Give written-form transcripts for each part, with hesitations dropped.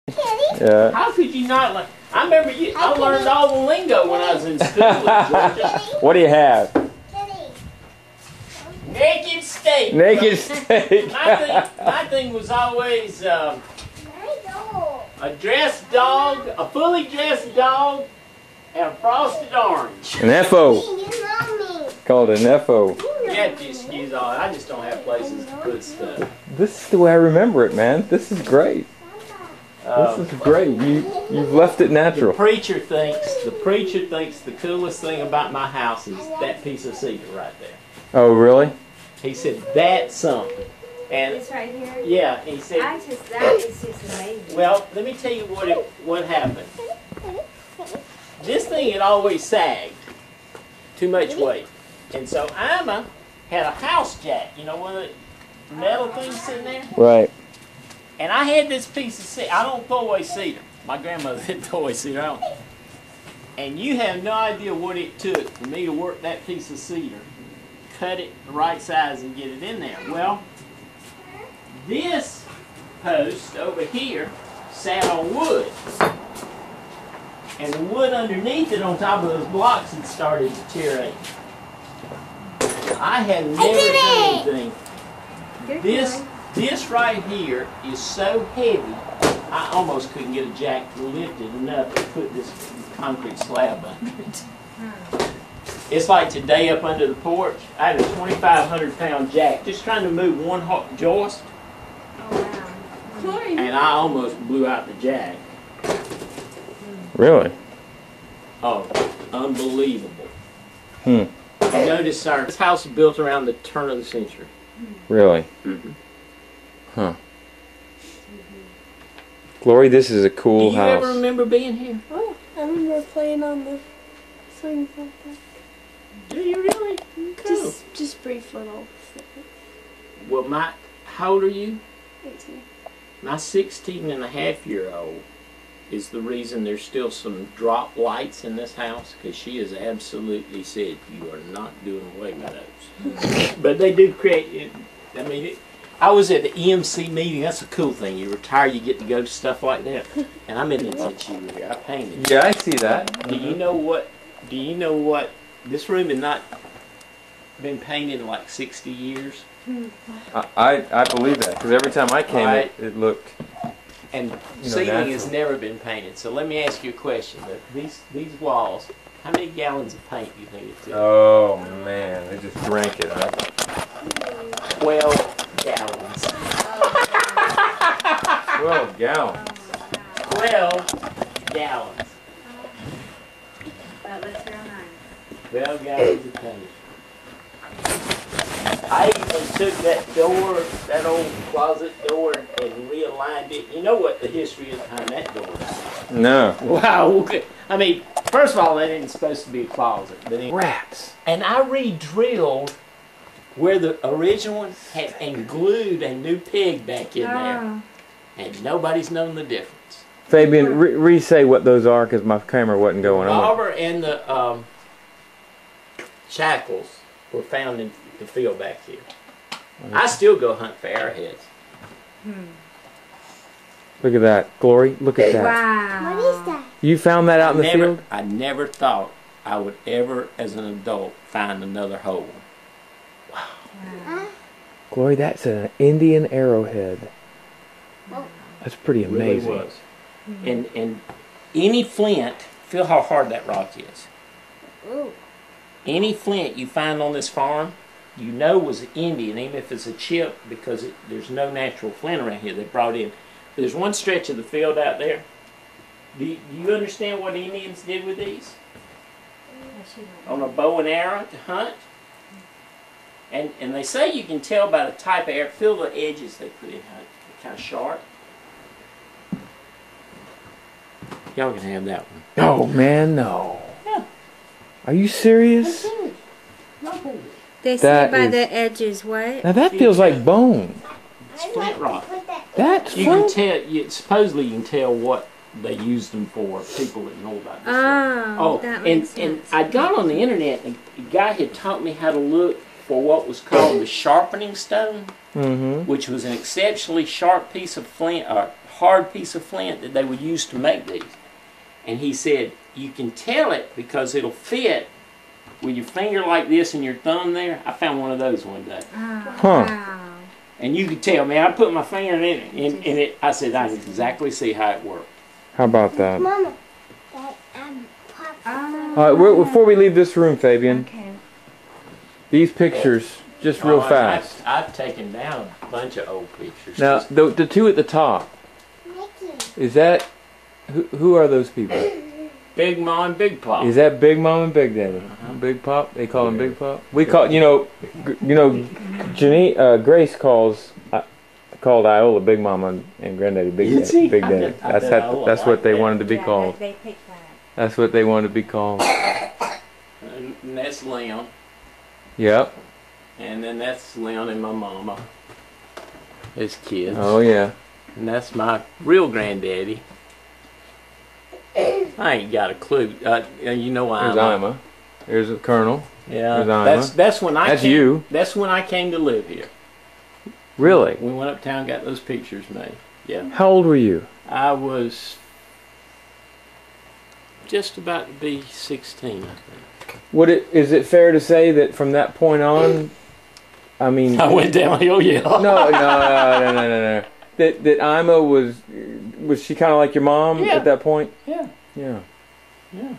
Yeah. How could you not learn? I remember you. I learned all the lingo when I was in school in Georgia. What do you have? Naked steak. Naked steak. My thing was always a dressed dog, a fully dressed dog, and a frosted orange. An FO. Called an FO. You have to excuse all. I just don't have places to put stuff. This is the way I remember it, man. This is great. This is great. You've left it natural. The preacher thinks the coolest thing about my house is that piece of cedar right there. Oh, really? He said that's something. And This right here? yeah, he said. That is just amazing. Well, let me tell you what happened. This thing had always sagged, too much weight, and so Ima had a house jack. You know, one of the metal things sitting there. Right. And I had this piece of cedar. I don't throw away cedar. My grandmother didn't throw away cedar. I don't. And you have no idea what it took for me to work that piece of cedar, cut it the right size, and get it in there. Well, this post over here sat on wood. And the wood underneath it on top of those blocks had started to deteriorate. I had never done anything. This right here is so heavy, I almost couldn't get a jack to lift it enough to put this concrete slab under it. It's like today up under the porch, I had a 2,500-pound jack just trying to move one joist, and I almost blew out the jack. Really? Oh, unbelievable. Hmm. You notice this house was built around the turn of the century. Really? Mm-hmm. Huh. Glory, this is a cool Do you house. ever remember being here? Oh, I remember playing on the swings like that. Do you really? Cool. Just brief little snippets. Well, how old are you? 18. My 16-and-a-half-year-old is the reason there's still some drop lights in this house, because she has absolutely said you are not doing away with those. But they do create, I mean, I was at the EMC meeting. That's a cool thing. You retire, you get to go to stuff like that. And I'm in it since you were here. I painted. Yeah, I see that. Do you know what? This room had not been painted in like 60 years. I believe that, because every time I came, Right. it looked. And You know, ceiling natural. has never been painted. So let me ask you a question. These walls, how many gallons of paint do you think it took? Oh man, they just drank it. Huh? 12 gallons. 12 gallons. 12 gallons. Well, that's real nice. 12 gallons of paint. I even took that door, that old closet door, and realigned it. You know what the history is behind that door? No. Wow. Okay. I mean, first of all, that isn't supposed to be a closet. But anyway. Rats. And I re-drilled where the original one had and glued a new pig back in there. And nobody's known the difference. Fabian, re-say what those are, because my camera wasn't going on. Revolver and the shackles were found in the field back here. I still go hunt for arrowheads. Look at that, Glory. Look at that. Wow. What is that? You found that out in the field? I never thought I would ever, as an adult, find another hole. Glory, that's an Indian arrowhead. That's pretty amazing. Really was. And any flint, feel how hard that rock is. Ooh. Any flint you find on this farm, you know was Indian, even if it's a chip, because there's no natural flint around here. They brought in. There's one stretch of the field out there. Do you understand what Indians did with these? On a bow and arrow to hunt? And they say you can tell by the type of arrow. Feel the edges they put in, they're kind of sharp. Y'all can have that one. Oh man, no. Yeah. Are you serious? They say That by is- the edges, what? Now that feels like bone. It's flint rock. That's You can flint. tell. Supposedly you can tell what they used them for. People that know about this. Oh, that and makes and sense. I got on the internet. And a guy had taught me how to look for what was called the sharpening stone, Mm-hmm. which was an exceptionally sharp piece of flint, or hard piece of flint that they would use to make these. And he said, you can tell it because it'll fit with your finger like this and your thumb there. I found one of those one day. Huh. And you could tell, man, I put my finger in it, and it I said, I can exactly see how it worked. How about that? Mama. Before we leave this room, Fabian, Okay. these pictures, just real fast. I've taken down a bunch of old pictures. Now, the two at the top, is that, who are those people? Big Mom and Big Pop. Is that Big Mom and Big Daddy? Big Pop? They call him Big Pop? We call, Grace called Iola Big Mama and Granddaddy Big Daddy. Big Daddy. That's what they wanted to be called. They picked that. That's what they wanted to be called. And that's Leon. Yep. And then that's Leon and my mama. His kids. Oh yeah. And that's my real granddaddy. I ain't got a clue. You know There's Ima. There's the Colonel. Yeah. There's Ima. That's when I That's came, you. That's when I came to live here. Really? We went uptown, got those pictures made. Yeah. How old were you? I was just about to be 16, I think. Is it fair to say that from that point on, I mean, I went downhill, yeah. no. That Ima was she kind of like your mom at that point? Yeah. Yeah. Yeah.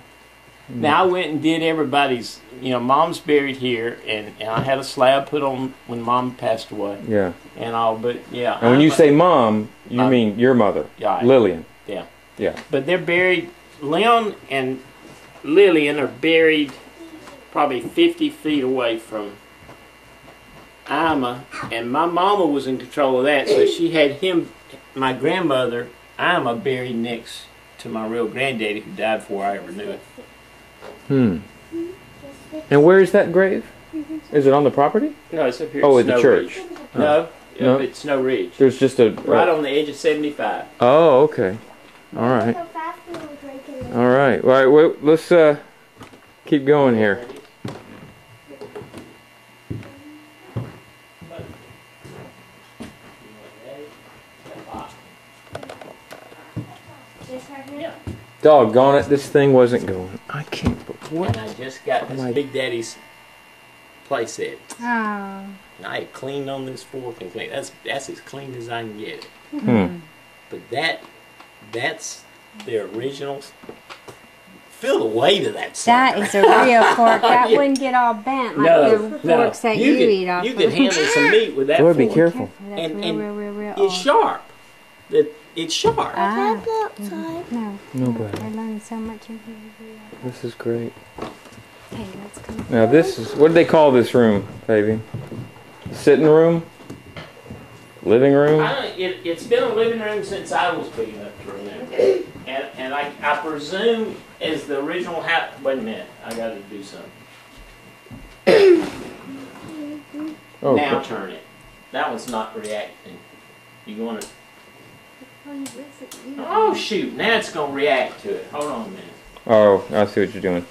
Now I went and did everybody's, Mom's buried here, and I had a slab put on when Mom passed away. Yeah. And all, but yeah. And when you say mom, you mean your mother, yeah, Lillian. Yeah. Yeah. But they're buried, Leon and Lillian are buried probably 50 feet away from Ima, and my mama was in control of that, so she had my grandmother, Ima, buried next to my real granddaddy who died before I ever knew it. And where is that grave? Is it on the property? No, it's up here Oh, at at the Snow church. Ridge. No, No? up at Snow Ridge. There's just a... Right on the edge of 75. Oh, okay. All right. All right. All right, well, let's keep going here. Doggone it, this thing wasn't going. I can't... And I just got this Big Daddy's playset. Oh. And I had cleaned on this fork and cleaned. That's as clean as I can get it. Hmm. But that's the original. Feel the weight of that sucker. That is a real fork. That wouldn't get all bent like the forks that you eat off You of. could handle some meat with that Boy, fork. be careful. That's And real it's old. sharp. It's sharp. Ah. Outside. No. No, buddy. I learned so much in here. This is great. Hey, let's come. Now this is... What do they call this room, baby? Sitting room? Living room? It's been a living room since I was big enough to remember. And I presume as the original house. Wait a minute, I got to do something. Oh, Now okay. turn it. That one's not reacting. You going to? Oh shoot! Now it's going to react to it. Hold on a minute. Oh, I see what you're doing.